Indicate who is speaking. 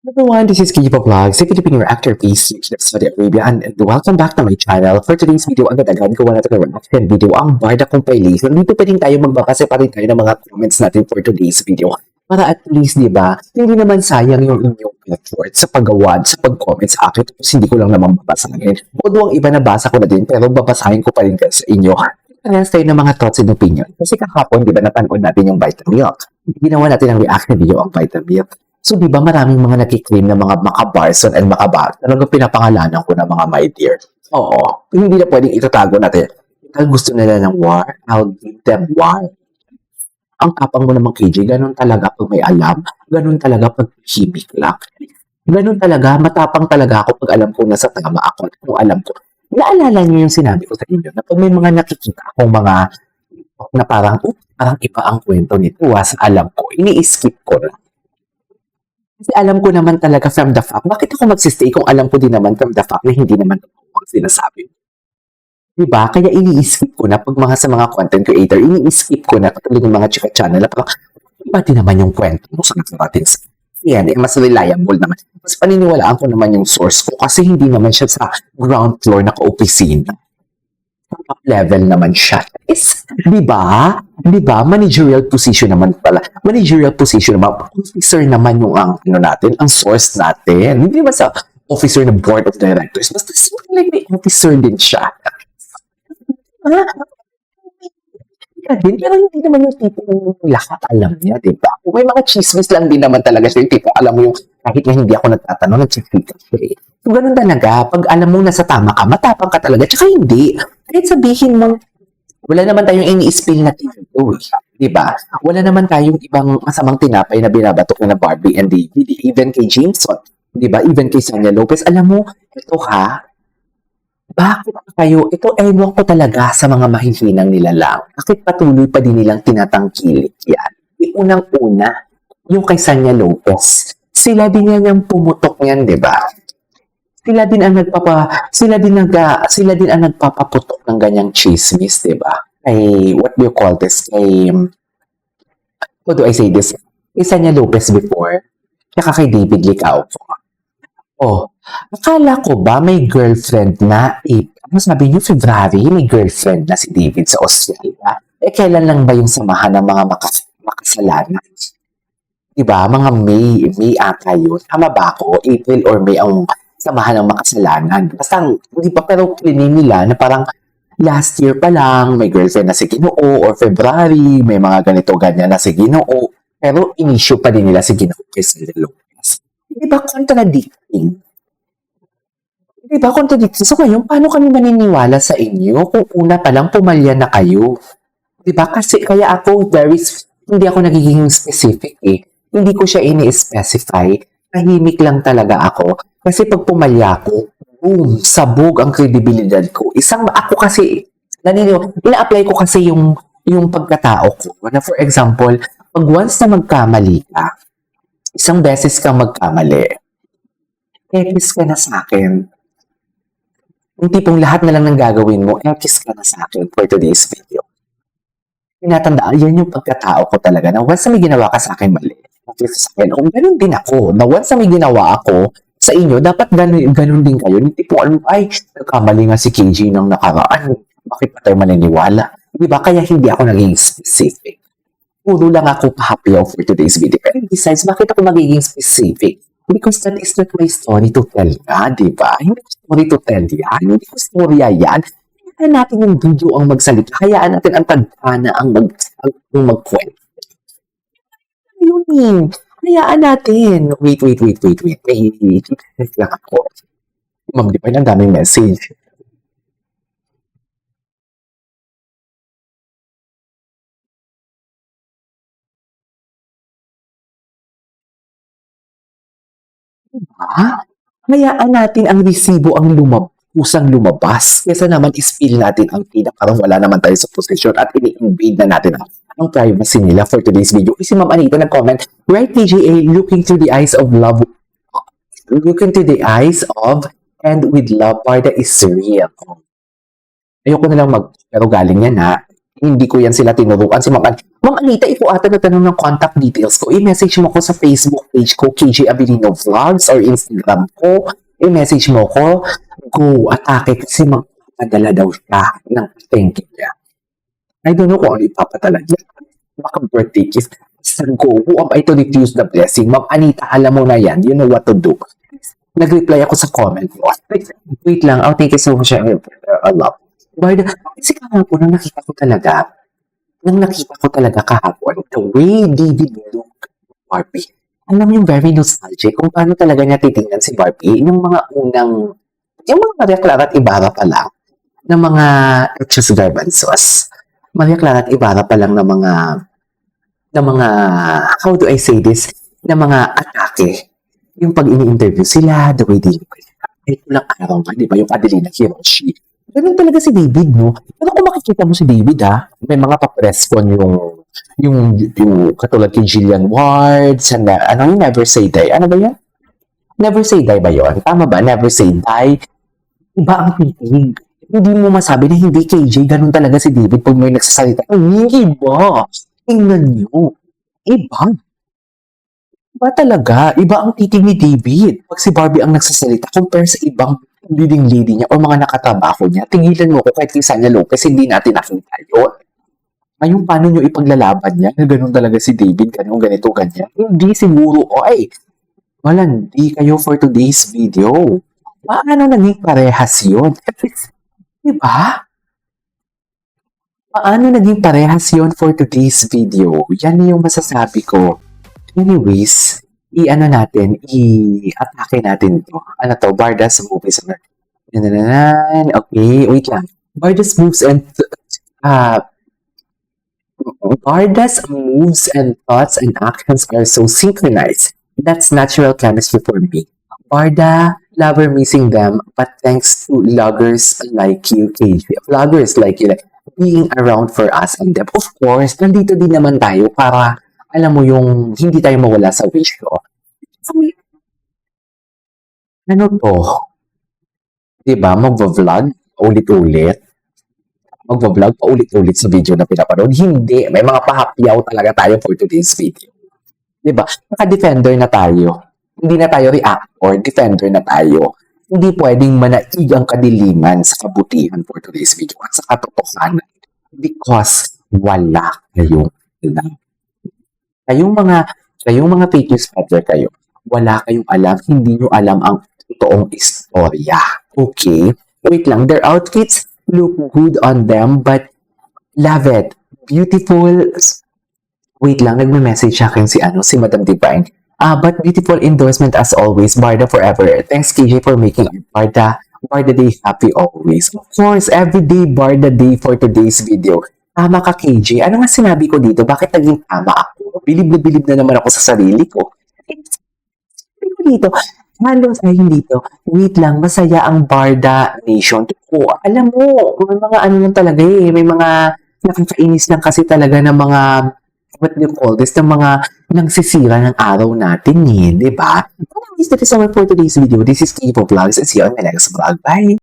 Speaker 1: Everyone, this is Kijipa Vlogs, a Filipino actor based in Saudi Arabia, and welcome back to my channel. For today's video, ang dadagan ko na natin reaction video, ang Barda kong playlist. Nandito pa rin tayo magbabase pa rin tayo ng mga comments natin for today's video. Para at least, di ba, hindi naman sayang yung inyong effort sa paggawa, sa pag-comment sa akin. Tapos hindi ko lang naman babasahin. Although ang iba nabasa ko na din, pero babasahin ko pa rin sa inyo. Parehas tayo ng mga thoughts and opinion. Kasi kahapon, di ba, napanood natin yung Vitamilk. Ginawa natin ang reaction video ang Vitamilk. So, di ba maraming mga nakiklaim na mga makabarson and makabar. Talagang pinapangalanan ko na mga my dear. Oo. Hindi na pwedeng itatago natin. Dahil gusto nila ng war, I'll give them war. Ang kapang mo naman, KJ, ganun talaga pag may alam. Ganun talaga pag himik lang. Ganun talaga, matapang talaga ako pag alam ko nasa tama ako at kung alam ko. Naalala niyo yung sinabi ko sa inyo na pag may mga nakikita akong mga na parang iba ang kwento nito sa alam ko, ini-skip ko na. Kasi alam ko naman talaga from the fact, bakit ako magsistay kung alam ko din naman from the fact na hindi naman ang sinasabi. Diba? Kaya ini-skip ko na pag sa mga content creator, ini-skip ko na katulad ng mga chika channel na parang, iba din naman yung kwento mo sa nakarating sa yan, mas reliable naman. Mas paniniwalaan ko naman yung source ko kasi hindi naman siya sa ground floor na ka-opisina. Top level naman siya. Di ba? Di ba? Managerial position naman pala. Managerial position naman. Officer naman yung ang source natin. Hindi ba sa officer ng board of directors? Basta like may officer din siya. Din, pero hindi naman yung tipo lahat alam niya, di ba? Kung may mga chismis lang din naman talaga siya, yung tipo, alam mo yung, kahit na hindi ako nagtatanong, nag-chika siya. So, ganun talaga, pag alam mo nasa tama ka, matapang ka talaga, tsaka hindi. Kahit sabihin mo, wala naman tayong ini-spill na tito, di ba? Wala naman tayong ibang masamang tinapay na binabatok na Barbie and David, even kay Jameson, di ba? Even kay Sonia Lopez, alam mo, ito bakit kayo, ito ewan ko talaga sa mga mahihinang nila lang. Bakit patuloy pa din nilang tinatangkilik yan? Unang-una, yung kay Sonia Lopez. Sila din yan yung pumutok niyan, di ba? Sila din ang nagpapaputok ng ganyang chismis, di ba? Kay, what do you call this? Kay, how do I say this? Kay Sonia Lopez before, tsaka kay David Licauco. Oh, akala ko ba may girlfriend na, ano sabi niyo, February, may girlfriend na si David sa Australia? Kailan lang ba yung samahan ng mga makasalanan? Diba? Mga May ata yun. Tama ba ako? April or May ang samahan ng makasalanan. Basta, di ba, pero klinim nila na parang last year pa lang, may girlfriend na si Ginoo or February, may mga ganito-ganyan na si Ginoo. Pero in-issue pa din nila si Ginoo kay Sonia Lopez. Di ba contradicting? Di ba contradicting? So ngayon, paano kami maniniwala sa inyo kung una pa lang pumalya na kayo? Di ba? Kasi kaya ako hindi ako nagiging specific eh. Hindi ko siya ini-specify. Tahimik lang talaga ako. Kasi pag pumalya ko, boom, sabog ang kredibilidad ko. Ako kasi, ina-apply ko kasi yung pagkatao ko. Na for example, pag once na magkamali ka, isang beses kang magkamali, ekis ka na sa akin. Yung tipong lahat na lang ng gagawin mo, ekis ka na sa akin for today's video. Tinatandaan, yan yung pagkatao ko talaga, na once na may ginawa ka sa akin mali, ekis sa akin. Kung ganun din ako, na once na may ginawa ako sa inyo, dapat ganun din kayo. Yung tipong, ay, nagkamali nga si KJ nang nakaraan. Bakit pa tayo maniniwala? Diba? Kaya hindi ako naging specific. Puro lang ako pa-happy for today's video. Pero besides, bakit ako magiging specific? Because that is not my story to tell nga, di ba? Hindi ko story to tell yan. Hindi ko storya yan. Hayaan natin yung video ang magsalita. Hayaan natin ang tagpana ang magkwento. Yun eh. Hayaan natin. Wait. Wait lang ako. Ma'am, di ba? Ang daming message. Hayaan natin ang resibo ang kusang lumabas. Kesa naman ispill natin ang tina parang wala naman tayo sa posisyon at ini-invade na natin ang privacy nila for today's video. Si Ma'am Anita nag-comment, right PGA, looking through the eyes of love, and with love, Barda is real. Ayoko na lang pero galing yan ha. Hindi ko yan sila tinuruan. Si Ma'am Ma'am Anita, ikaw ata nagtanong ng contact details ko. I-message mo ko sa Facebook page ko, KJ Abilino Vlogs, or Instagram ko. I-message mo ko. Go, atake kasi magpapadala daw siya ng thank you niya. I don't know kung ano ipapadala niya. Baka birthday gift. Sa go, who am I to refuse the blessing? Ma'am Anita, alam mo na yan. You know what to do. Nag-reply ako sa comment mo. Wait lang. Oh, thank you so much. A lot. But, kasi kahapon, nang nakita ko talaga kahapon, the way David look Barbie. Alam mo yung very nostalgic kung paano talaga niya titingnan si Barbie. Yung mga Maria Clara at Ibarra pa lang ng mga actress garbanzos. Maria Clara at Ibarra pa lang ng mga, how do I say this, ng mga atake. Yung pag ini-interview sila, the way they look. Ito lang araw nga, di ba? Yung Adelina Hiroshi. Ganun talaga si David, no? Pero kung makikita mo si David, may mga pa-press con yung katulad kay Jillian Ward, yung Never Say Die. Ano ba yan? Never Say Die ba yun? Tama ba? Never Say Die. Iba ang titig. Hindi mo masabi na hindi KJ, ganun talaga si David pag may nagsasalita. Iba. Tingnan nyo. Iba. Iba talaga. Iba ang titig ni David. Pag si Barbie ang nagsasalita, compare sa ibang leading lady niya o mga nakatrabaho niya, tigilan mo ko kahit kay Sanya Lopez, hindi natin nakita yun. Ngayon, paano nyo ipaglalaban niya? Na ganun talaga si David, ganun, ganito, ganyan. Hindi siguro, malandi kayo for today's video. Paano naging parehas yun? Diba? Paano naging parehas yun for today's video? Yan yung masasabi ko. Anyways, i-atake natin to. Ano to? Barda's movies. Okay, wait lang. Barda's moves and thoughts and actions are so synchronized. That's natural chemistry for me. Barda, lover missing them, but thanks to vloggers like you, KJ. Vloggers like you, being around for us and them. Of course, nandito din naman tayo para alam mo yung hindi tayo mawala sa wish ko. Ano to? Diba? Magva-vlog ulit-ulit. Magva-vlog pa ulit-ulit sa video na pinapanood. Hindi. May mga pahapyaw talaga tayo for today's video. Diba? Naka-defender na tayo. Hindi na tayo reactor. Defender na tayo. Hindi pwedeng manaig ang kadiliman sa kabutihan for today's video at sa katotohanan. Because wala kayong alam. Kayong mga fake news spreader kayo, wala kayong alam, hindi nyo alam ang totoong istorya. Okay? Wait lang, their outfits look good on them, but love it. Beautiful. Wait lang, nagme-message sa akin si Madam Divine. But beautiful endorsement as always, Barda forever. Thanks KJ for making Barda Day happy always. Of course, everyday Barda Day for today's video. Tama ka, KJ. Ano nga sinabi ko dito? Bakit naging tama ako? Bilib na naman ako sa sarili ko. Sabi ko dito, halos ay hindi to. Wait lang, masaya ang Barda Nation. Alam mo, may mga lang talaga may mga nakakainis lang kasi talaga ng mga, what do you call this, ng mga nagsisira ng araw natin di ba? Anyways, that is all for today's video. This is Kipo Vlogs and see you on my next vlog. Bye!